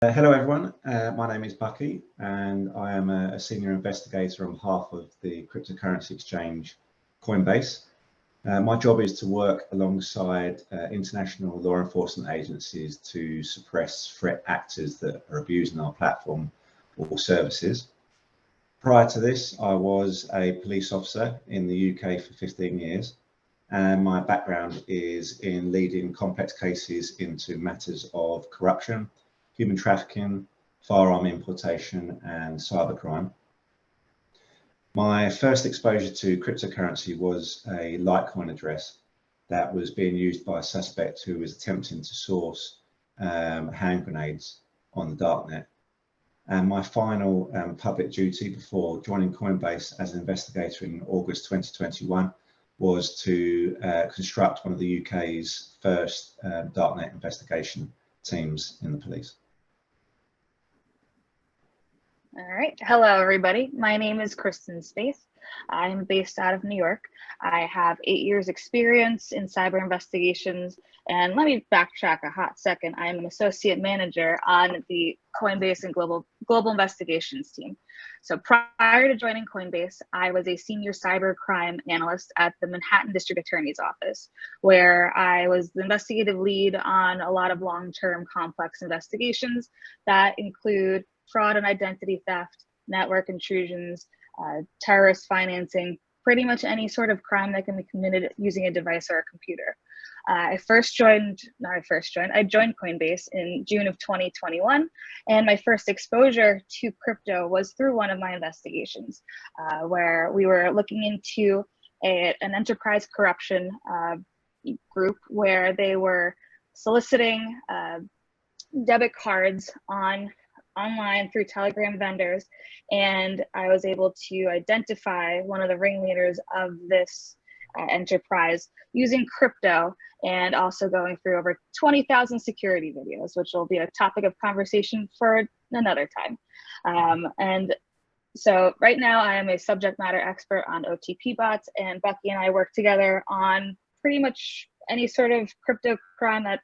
Hello everyone, my name is Bucky and I am a senior investigator on behalf of the cryptocurrency exchange Coinbase. My job is to work alongside international law enforcement agencies to suppress threat actors that are abusing our platform or services. Prior to this, I was a police officer in the UK for 15 years, and my background is in leading complex cases into matters of corruption, human trafficking, firearm importation, and cybercrime. My first exposure to cryptocurrency was a Litecoin address that was being used by a suspect who was attempting to source hand grenades on the darknet. And my final public duty before joining Coinbase as an investigator in August 2021 was to construct one of the UK's first darknet investigation teams in the police. All right. Hello, everybody. My name is Kristen Spaeth. I'm based out of New York. I have 8 years experience in cyber investigations. And let me backtrack a hot second. I'm an associate manager on the Coinbase and global investigations team. So prior to joining Coinbase, I was a senior cyber crime analyst at the Manhattan District Attorney's Office, where I was the investigative lead on a lot of long-term complex investigations that include fraud and identity theft, network intrusions, terrorist financing, pretty much any sort of crime that can be committed using a device or a computer. I joined Coinbase in June of 2021, and my first exposure to crypto was through one of my investigations, where we were looking into an enterprise corruption group where they were soliciting debit cards online through Telegram vendors, and I was able to identify one of the ringleaders of this enterprise using crypto, and also going through over 20,000 security videos, which will be a topic of conversation for another time. And so right now I am a subject matter expert on OTP bots, and Bucky and I work together on pretty much any sort of crypto crime that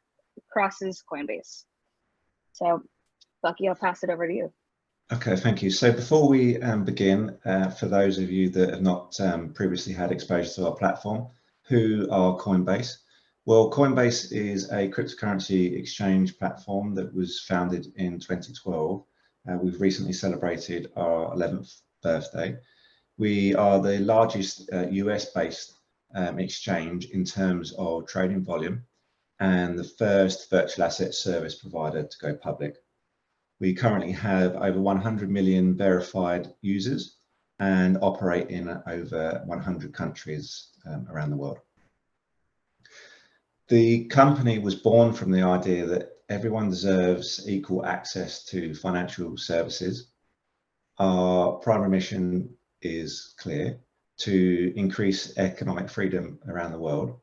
crosses Coinbase. So Bucky, I'll pass it over to you. Okay, thank you. So before we begin, for those of you that have not previously had exposure to our platform, who are Coinbase? Well, Coinbase is a cryptocurrency exchange platform that was founded in 2012. We've recently celebrated our 11th birthday. We are the largest US-based exchange in terms of trading volume and the first virtual asset service provider to go public. We currently have over 100 million verified users and operate in over 100 countries around the world. The company was born from the idea that everyone deserves equal access to financial services. Our primary mission is clear: to increase economic freedom around the world.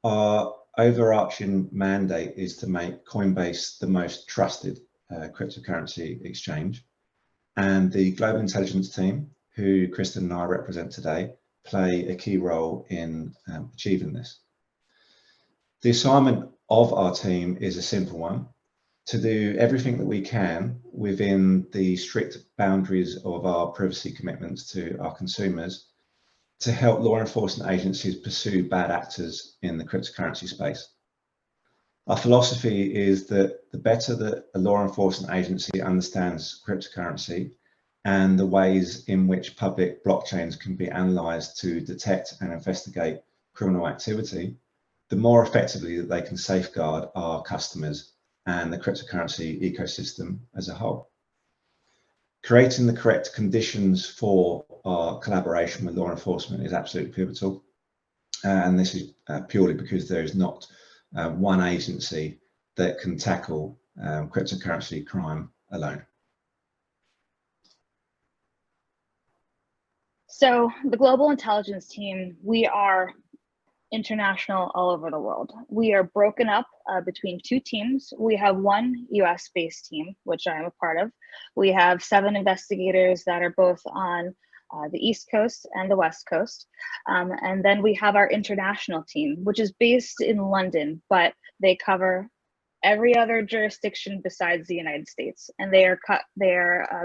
Our overarching mandate is to make Coinbase the most trusted cryptocurrency exchange, and the global intelligence team, who Kristen and I represent today, play a key role in achieving this. The assignment of our team is a simple one: to do everything that we can within the strict boundaries of our privacy commitments to our consumers to help law enforcement agencies pursue bad actors in the cryptocurrency space. Our philosophy is that the better that a law enforcement agency understands cryptocurrency and the ways in which public blockchains can be analyzed to detect and investigate criminal activity, the more effectively that they can safeguard our customers and the cryptocurrency ecosystem as a whole. Creating the correct conditions for our collaboration with law enforcement is absolutely pivotal. And this is purely because there is not one agency that can tackle cryptocurrency crime alone. So the global intelligence team, we are international all over the world. We are broken up between two teams. We have one US-based team, which I am a part of. We have 7 investigators that are both on the East Coast and the West Coast. And then we have our international team, which is based in London, but they cover every other jurisdiction besides the United States, and they are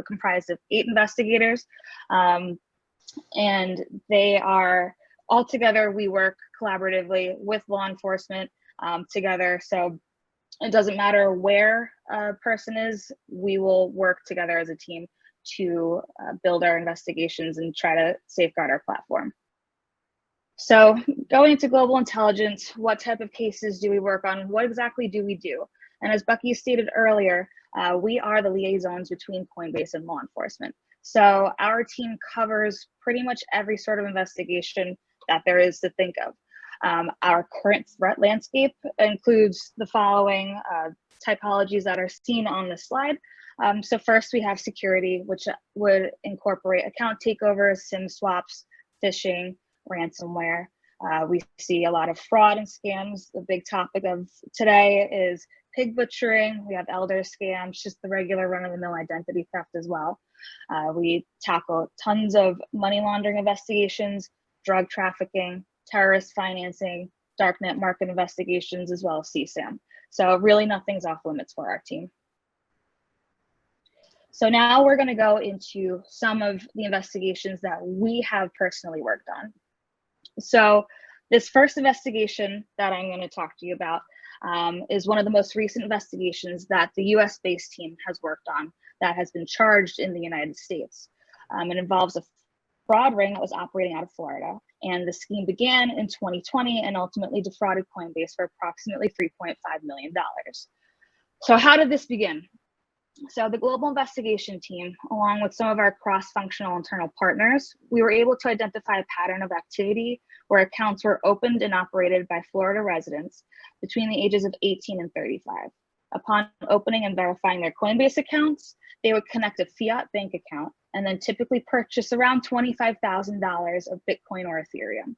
comprised of 8 investigators, and they are all together. We work collaboratively with law enforcement together, so it doesn't matter where a person is, we will work together as a team to build our investigations and try to safeguard our platform. So going into global intelligence, what type of cases do we work on? What exactly do we do? And as Bucky stated earlier, we are the liaisons between Coinbase and law enforcement. So our team covers pretty much every sort of investigation that there is to think of. Our current threat landscape includes the following typologies that are seen on the slide. So first we have security, which would incorporate account takeovers, SIM swaps, phishing, ransomware. We see a lot of fraud and scams. The big topic of today is pig butchering. We have elder scams, just the regular run-of-the-mill identity theft as well. We tackle tons of money laundering investigations, drug trafficking, terrorist financing, darknet market investigations, as well as CSAM. So really nothing's off limits for our team. So now we're going to go into some of the investigations that we have personally worked on. So this first investigation that I'm going to talk to you about is one of the most recent investigations that the US-based team has worked on that has been charged in the United States. It involves a fraud ring that was operating out of Florida, and the scheme began in 2020 and ultimately defrauded Coinbase for approximately $3.5 million. So how did this begin? So the global investigation team, along with some of our cross-functional internal partners, we were able to identify a pattern of activity where accounts were opened and operated by Florida residents between the ages of 18 and 35. Upon opening and verifying their Coinbase accounts, they would connect a fiat bank account and then typically purchase around $25,000 of Bitcoin or Ethereum.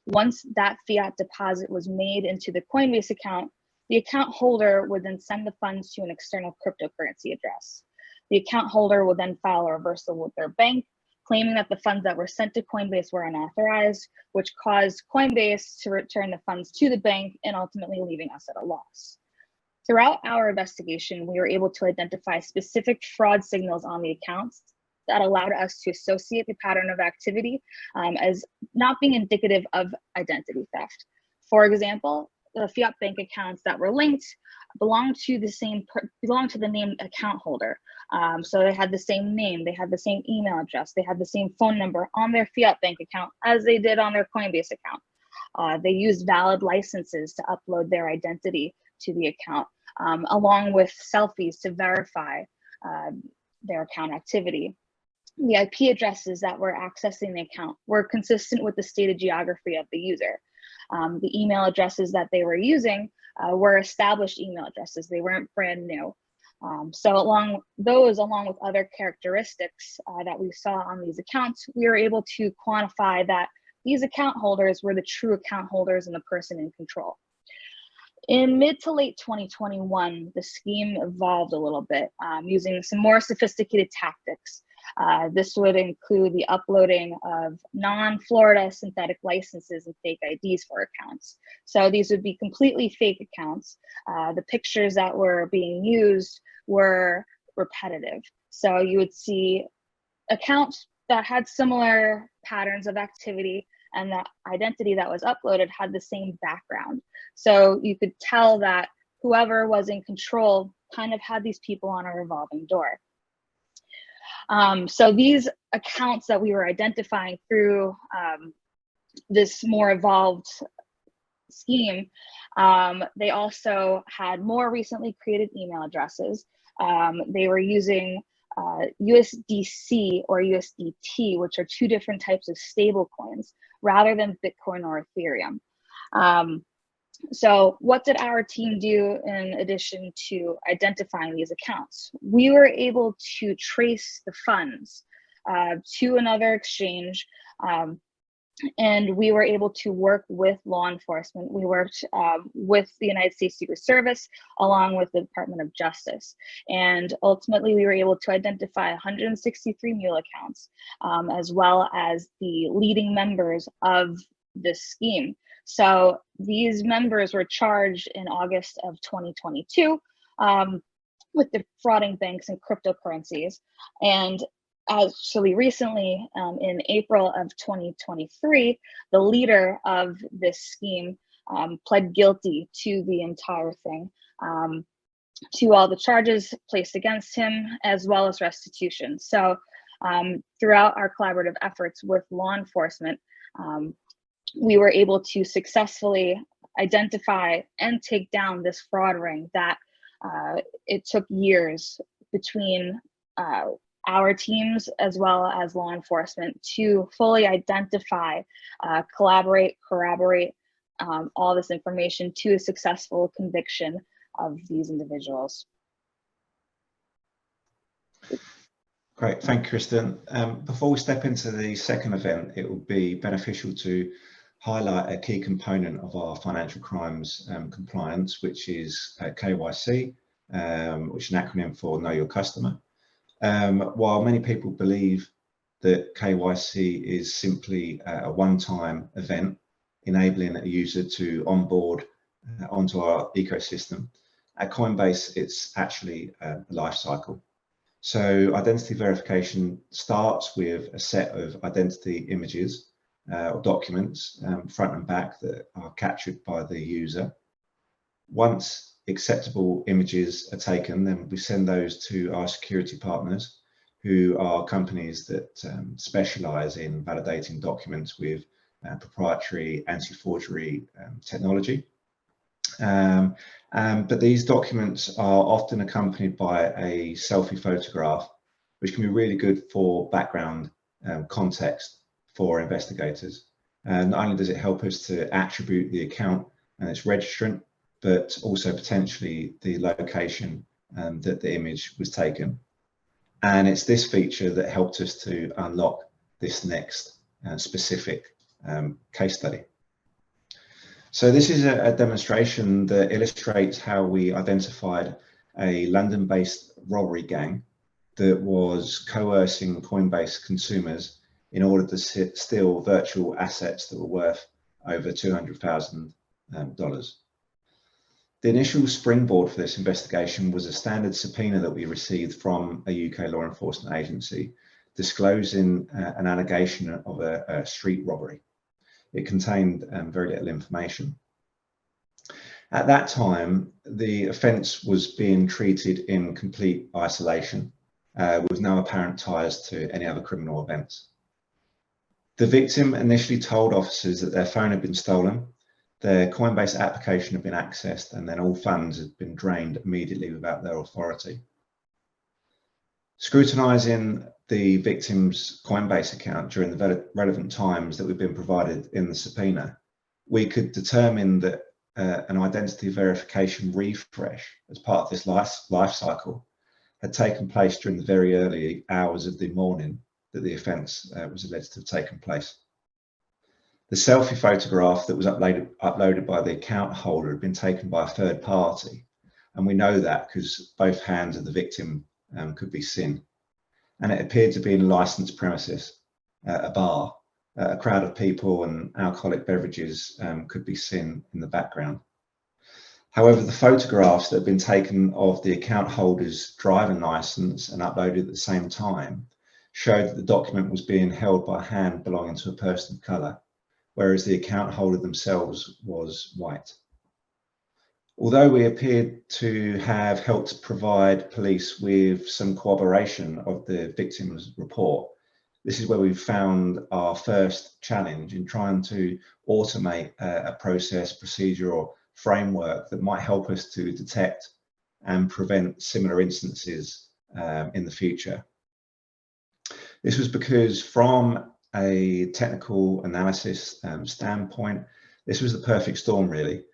Once that fiat deposit was made into the Coinbase account, the account holder would then send the funds to an external cryptocurrency address. The account holder will then file a reversal with their bank, claiming that the funds that were sent to Coinbase were unauthorized, which caused Coinbase to return the funds to the bank and ultimately leaving us at a loss. Throughout our investigation, we were able to identify specific fraud signals on the accounts that allowed us to associate the pattern of activity as not being indicative of identity theft. For example, the fiat bank accounts that were linked belonged to the named account holder. So they had the same name, they had the same email address, they had the same phone number on their fiat bank account as they did on their Coinbase account. They used valid licenses to upload their identity to the account, along with selfies to verify their account activity. The IP addresses that were accessing the account were consistent with the stated geography of the user. The email addresses that they were using were established email addresses. They weren't brand new. So along with other characteristics that we saw on these accounts, we were able to quantify that these account holders were the true account holders and the person in control. In mid to late 2021, the scheme evolved a little bit using some more sophisticated tactics. This would include the uploading of non-Florida synthetic licenses and fake IDs for accounts. So these would be completely fake accounts. The pictures that were being used were repetitive. So you would see accounts that had similar patterns of activity, and the identity that was uploaded had the same background. So you could tell that whoever was in control kind of had these people on a revolving door. So these accounts that we were identifying through this more evolved scheme, they also had more recently created email addresses. They were using USDC or USDT, which are two different types of stable coins, rather than Bitcoin or Ethereum. So what did our team do in addition to identifying these accounts? We were able to trace the funds to another exchange, and we were able to work with law enforcement. We worked with the United States Secret Service along with the Department of Justice. And ultimately, we were able to identify 163 mule accounts, as well as the leading members of this scheme. So these members were charged in August of 2022 with defrauding banks and cryptocurrencies. And actually recently, in April of 2023, the leader of this scheme pled guilty to the entire thing, to all the charges placed against him, as well as restitution. So throughout our collaborative efforts with law enforcement, we were able to successfully identify and take down this fraud ring that it took years between our teams as well as law enforcement to fully identify, collaborate, corroborate all this information to a successful conviction of these individuals. Great, thank you, Kristen. Before we step into the second event, it will be beneficial to highlight a key component of our financial crimes compliance, which is KYC, which is an acronym for Know Your Customer. While many people believe that KYC is simply a one-time event, enabling a user to onboard onto our ecosystem, at Coinbase, it's actually a life cycle. So identity verification starts with a set of identity images or documents, front and back, that are captured by the user. Once acceptable images are taken, then we send those to our security partners, who are companies that specialize in validating documents with proprietary anti-forgery technology. But these documents are often accompanied by a selfie photograph, which can be really good for background context for investigators. And not only does it help us to attribute the account and its registrant, but also potentially the location that the image was taken. And it's this feature that helped us to unlock this next specific case study. So this is a demonstration that illustrates how we identified a London-based robbery gang that was coercing Coinbase consumers in order to steal virtual assets that were worth over $200,000. The initial springboard for this investigation was a standard subpoena that we received from a UK law enforcement agency disclosing an allegation of a street robbery. It contained very little information. At that time, the offence was being treated in complete isolation, with no apparent ties to any other criminal events. The victim initially told officers that their phone had been stolen, their Coinbase application had been accessed, and then all funds had been drained immediately without their authority. Scrutinising the victim's Coinbase account during the relevant times that we've been provided in the subpoena, we could determine that an identity verification refresh as part of this life cycle had taken place during the very early hours of the morning that the offence was alleged to have taken place. The selfie photograph that was uploaded by the account holder had been taken by a third party, and we know that because both hands of the victim could be seen. And it appeared to be in a licensed premises, a bar. A crowd of people and alcoholic beverages could be seen in the background. However, the photographs that had been taken of the account holder's driving licence and uploaded at the same time showed that the document was being held by a hand belonging to a person of colour, whereas the account holder themselves was white. Although we appeared to have helped provide police with some corroboration of the victim's report, this is where we found our first challenge in trying to automate a process, procedure, or framework that might help us to detect and prevent similar instances in the future. This was because from a technical analysis standpoint, this was the perfect storm, really.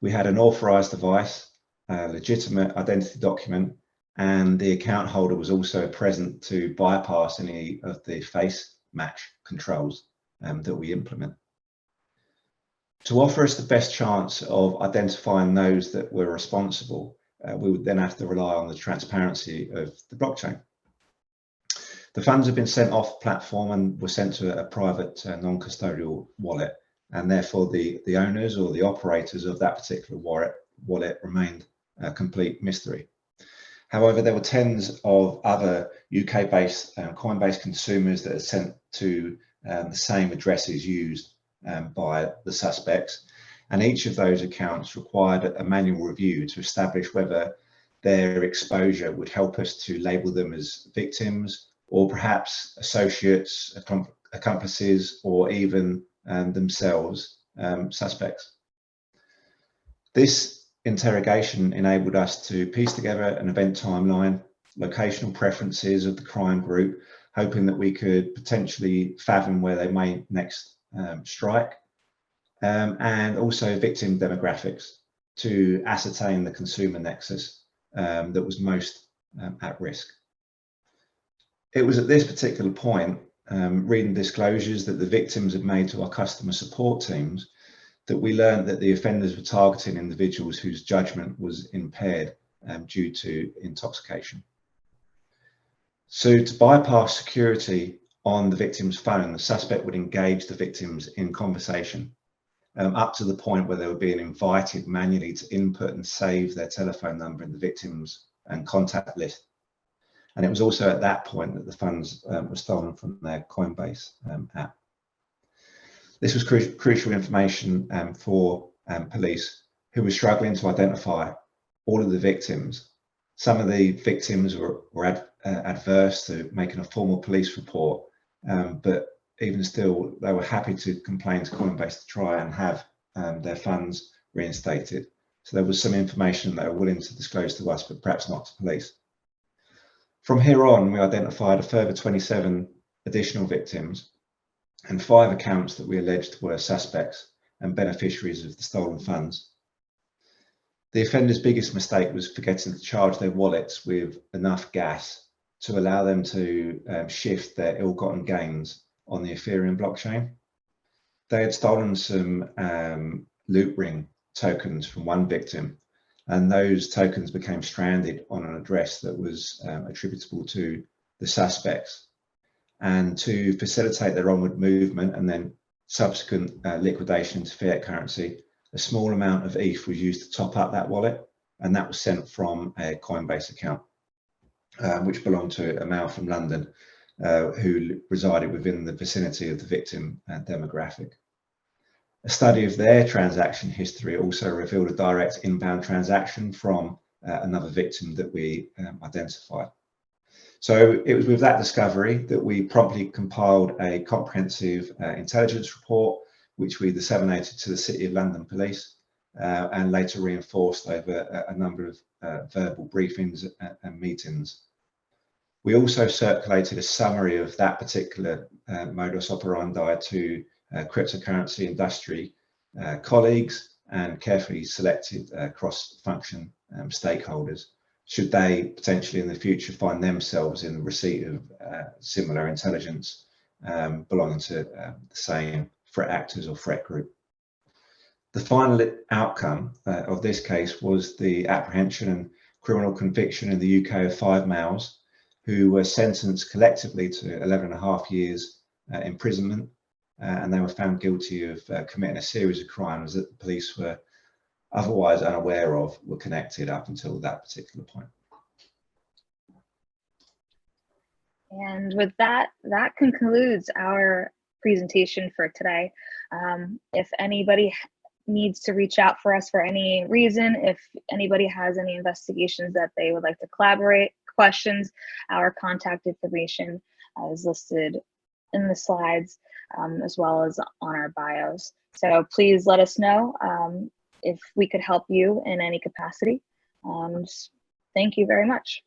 We had an authorized device, a legitimate identity document, and the account holder was also present to bypass any of the face match controls that we implement. To offer us the best chance of identifying those that were responsible, we would then have to rely on the transparency of the blockchain. The funds have been sent off platform and were sent to a private non-custodial wallet, and therefore the owners or the operators of that particular wallet remained a complete mystery. However, there were tens of other UK-based Coinbase consumers that are sent to the same addresses used by the suspects, and each of those accounts required a manual review to establish whether their exposure would help us to label them as victims, or perhaps associates, accomplices, or even themselves suspects. This interrogation enabled us to piece together an event timeline, locational preferences of the crime group, hoping that we could potentially fathom where they may next strike, and also victim demographics to ascertain the consumer nexus that was most at risk. It was at this particular point, reading disclosures that the victims had made to our customer support teams, that we learned that the offenders were targeting individuals whose judgment was impaired due to intoxication. So to bypass security on the victim's phone, the suspect would engage the victims in conversation up to the point where they were being invited manually to input and save their telephone number in the victim's contact list. And it was also at that point that the funds were stolen from their Coinbase app. This was crucial information for police, who were struggling to identify all of the victims. Some of the victims were adverse to making a formal police report, but even still, they were happy to complain to Coinbase to try and have their funds reinstated. So there was some information they were willing to disclose to us, but perhaps not to police. From here on, we identified a further 27 additional victims and 5 accounts that we alleged were suspects and beneficiaries of the stolen funds. The offender's biggest mistake was forgetting to charge their wallets with enough gas to allow them to shift their ill-gotten gains on the Ethereum blockchain. They had stolen some loot ring tokens from one victim, and those tokens became stranded on an address that was attributable to the suspects. And to facilitate their onward movement and then subsequent liquidation into fiat currency, a small amount of ETH was used to top up that wallet, and that was sent from a Coinbase account, which belonged to a male from London who resided within the vicinity of the victim demographic. A study of their transaction history also revealed a direct inbound transaction from another victim that we identified. So it was with that discovery that we promptly compiled a comprehensive intelligence report, which we disseminated to the City of London Police and later reinforced over a number of verbal briefings and meetings. We also circulated a summary of that particular modus operandi to cryptocurrency industry colleagues and carefully selected cross-function stakeholders, should they potentially in the future find themselves in the receipt of similar intelligence belonging to the same threat actors or threat group. The final outcome of this case was the apprehension and criminal conviction in the UK of 5 males who were sentenced collectively to 11.5 years imprisonment, and they were found guilty of committing a series of crimes that the police were otherwise unaware of were connected up until that particular point. And with that, that concludes our presentation for today. If anybody needs to reach out for us for any reason, if anybody has any investigations that they would like to collaborate, questions, our contact information is listed in the slides, as well as on our bios. So please let us know if we could help you in any capacity. Thank you very much.